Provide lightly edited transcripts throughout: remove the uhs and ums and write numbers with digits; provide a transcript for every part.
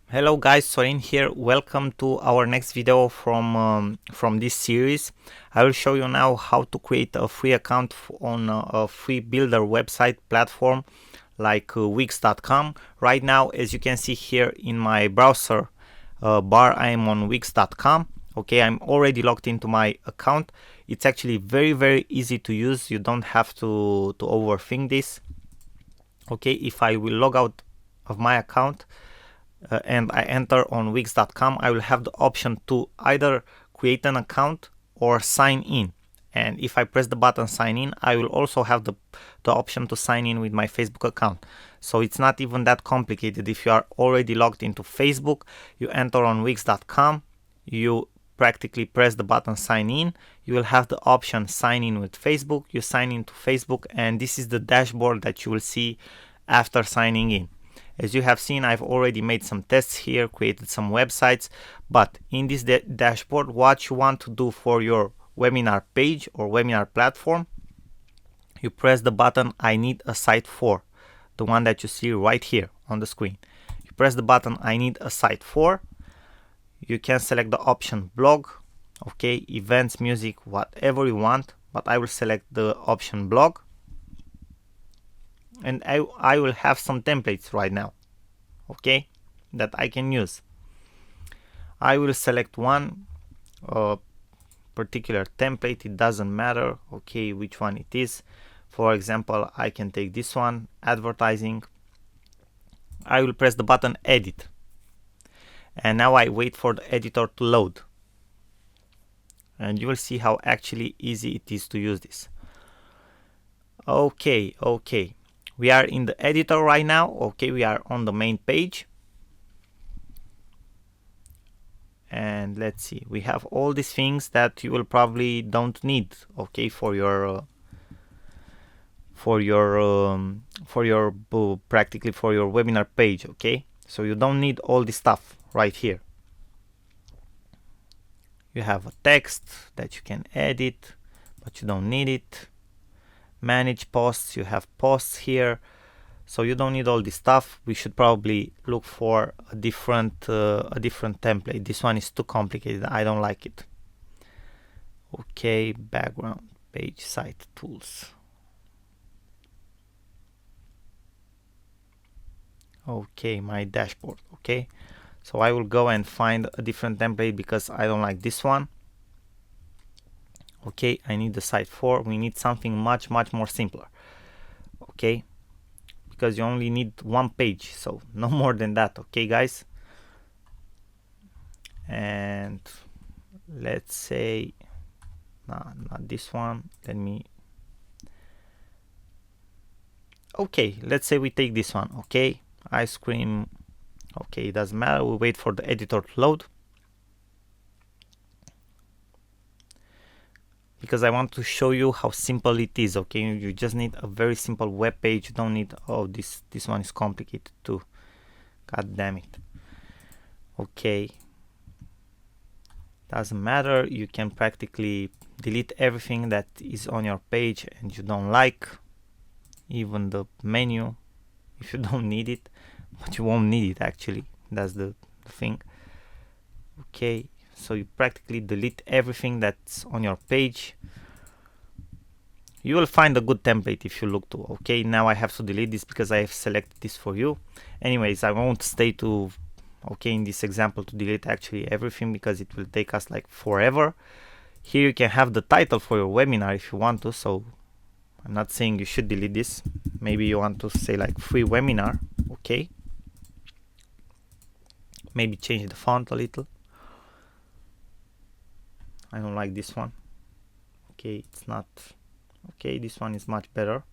Hello guys, Sorin here. Welcome to our next video from this series. I will show you now how to create a free account on a free builder website platform like Wix.com. Right now, as you can see here in my browser bar, I am on Wix.com. Okay, I'm already logged into my account. It's actually very easy to use. You don't have to overthink this. Okay, if I will log out of my account, and I enter on Wix.com, I will have the option to either create an account or sign in. And if I press the button sign in, I will also have the option to sign in with my Facebook account. So it's not even that complicated. If you are already logged into Facebook, you enter on Wix.com, you practically press the button sign in, you will have the option sign in with Facebook, you sign into Facebook, and this is the dashboard that you will see after signing in. As you have seen, I've already made some tests here, created some websites, but in this dashboard, what you want to do for your webinar page or webinar platform, you press the button I need a site for, the one that you see right here on the screen. You press the button I need a site for, you can select the option blog, okay, events, music, whatever you want, but I will select the option blog. And I will have some templates right now, okay, that I can use. I will select one particular template, it doesn't matter, okay, which one it is. For example, I can take this one, advertising. I will press the button edit, and now I wait for the editor to load, and you will see how actually easy it is to use this. Okay, we are in the editor right now. Okay, we are on the main page, and let's see, we have all these things that you will probably don't need, okay, for your practically for your webinar page. Okay, so you don't need all this stuff right here. You have a text that you can edit, but you don't need it. Manage posts, you have posts here, so you don't need all this stuff. We should probably look for a different template. This one is too complicated, I don't like it. Okay, background page site tools. Okay, my dashboard. Okay, so I will go and find a different template because I don't like this one. Okay, I need the site for. We need something much more simpler. Okay, because you only need one page, so no more than that. Okay, guys, and let's say not this one. Okay, let's say we take this one. Okay, ice cream. Okay, it doesn't matter, we wait for the editor to load because I want to show you how simple it is. Okay, you just need a very simple web page. You don't need, oh, this one is complicated too, god damn it. Okay, doesn't matter, you can practically delete everything that is on your page and you don't like, even the menu if you don't need it, but you won't need it actually, that's the thing. Okay, so you practically delete everything that's on your page. You will find a good template if you look to. Okay, now I have to delete this because I have selected this for you. Anyways, I won't stay to, okay, in this example to delete actually everything because it will take us like forever. Here you can have the title for your webinar if you want to, so I'm not saying you should delete this. Maybe you want to say like free webinar. Okay, maybe change the font a little. I don't like this one. Okay, it's not okay, this one is much better.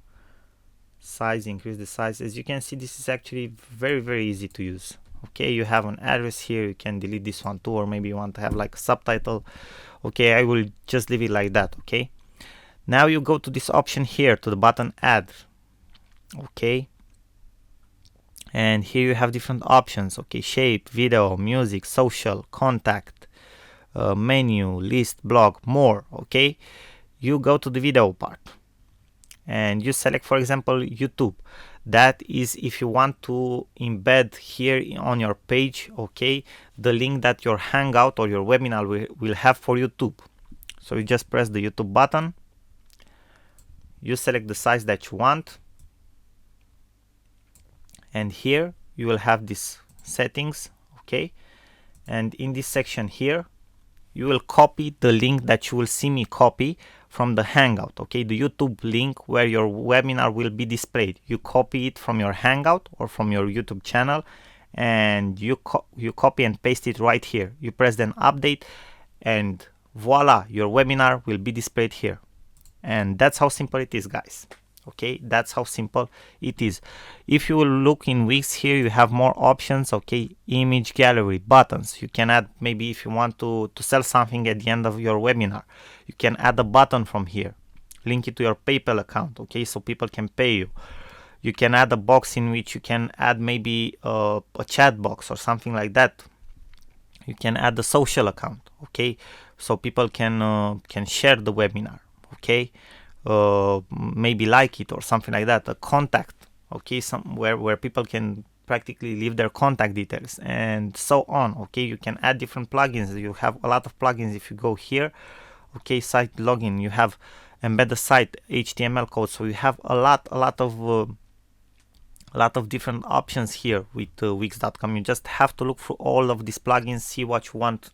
Size, increase the size. As you can see, this is actually very easy to use. Okay, you have an address here, you can delete this one too, or maybe you want to have like a subtitle. Okay, I will just leave it like that. Okay, now you go to this option here, to the button add. Okay, and here you have different options. Okay, shape, video, music, social, contact, menu, list, blog, more. Okay, you go to the video part and you select, for example, YouTube. That is if you want to embed here on your page, okay, the link that your Hangout or your webinar will have for YouTube. So you just press the YouTube button, you select the size that you want, and here you will have these settings, okay, and in this section here you will copy the link that you will see me copy from the Hangout, okay, the YouTube link where your webinar will be displayed. You copy it from your Hangout or from your YouTube channel, and you copy and paste it right here. You press then update, and voila, your webinar will be displayed here. And that's how simple it is, guys. Okay, that's how simple it is. If you will look in Wix, here you have more options, okay, image gallery, buttons. You can add, maybe if you want to sell something at the end of your webinar, you can add a button from here, link it to your PayPal account, okay, so people can pay you. You can add a box in which you can add maybe a chat box or something like that. You can add a social account, okay, so people can share the webinar, okay, maybe like it or something like that. A contact, okay, somewhere where people can practically leave their contact details and so on. Okay, you can add different plugins. You have a lot of plugins. If you go here, okay, site login, you have embed the site HTML code. So you have a lot of different options here with Wix.com. You just have to look through all of these plugins, see what you want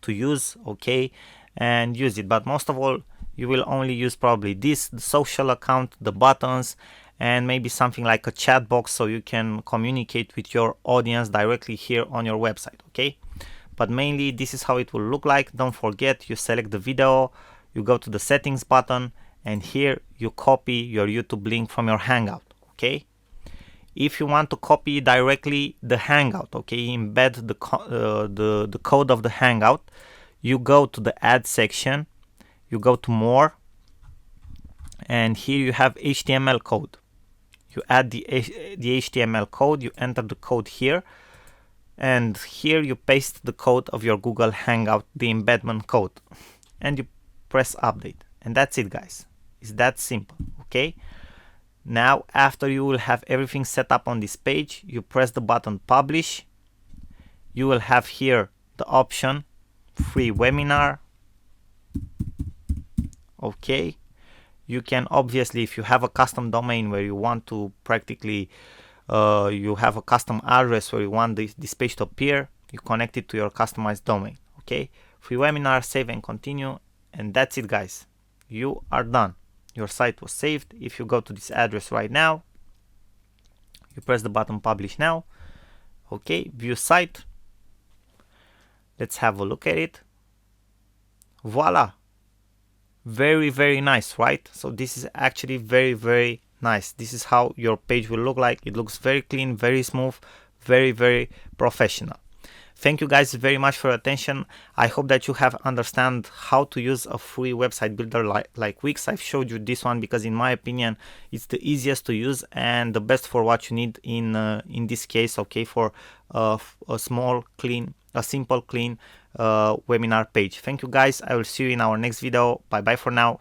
to use, okay, and use it. But most of all, you will only use probably this, the social account, the buttons, and maybe something like a chat box so you can communicate with your audience directly here on your website, okay? But mainly this is how it will look like. Don't forget, you select the video, you go to the settings button, and here you copy your YouTube link from your Hangout, okay? If you want to copy directly the Hangout, okay, embed the code of the Hangout, you go to the add section, you go to more, and here you have HTML code. You add the HTML code, you enter the code here, and here you paste the code of your Google Hangout, the embedment code, and you press update. And that's it, guys. It's that simple, okay? Now, after you will have everything set up on this page, you press the button publish. You will have here the option free webinar. Okay, you can obviously, if you have a custom domain where you want to practically you have a custom address where you want this page to appear, you connect it to your customized domain. Okay, free webinar, save and continue, and that's it, guys. You are done. Your site was saved. If you go to this address right now, you press the button publish now. Okay, view site. Let's have a look at it. Voila. Very, very nice, right? So this is actually very, very nice. This is how your page will look like. It looks very clean, very smooth, very, very professional. Thank you guys very much for your attention. I hope that you have understand how to use a free website builder like Wix. I've showed you this one because in my opinion it's the easiest to use and the best for what you need in this case, okay, for a small, clean, a simple, clean webinar page. Thank you guys. I will see you in our next video. Bye bye for now.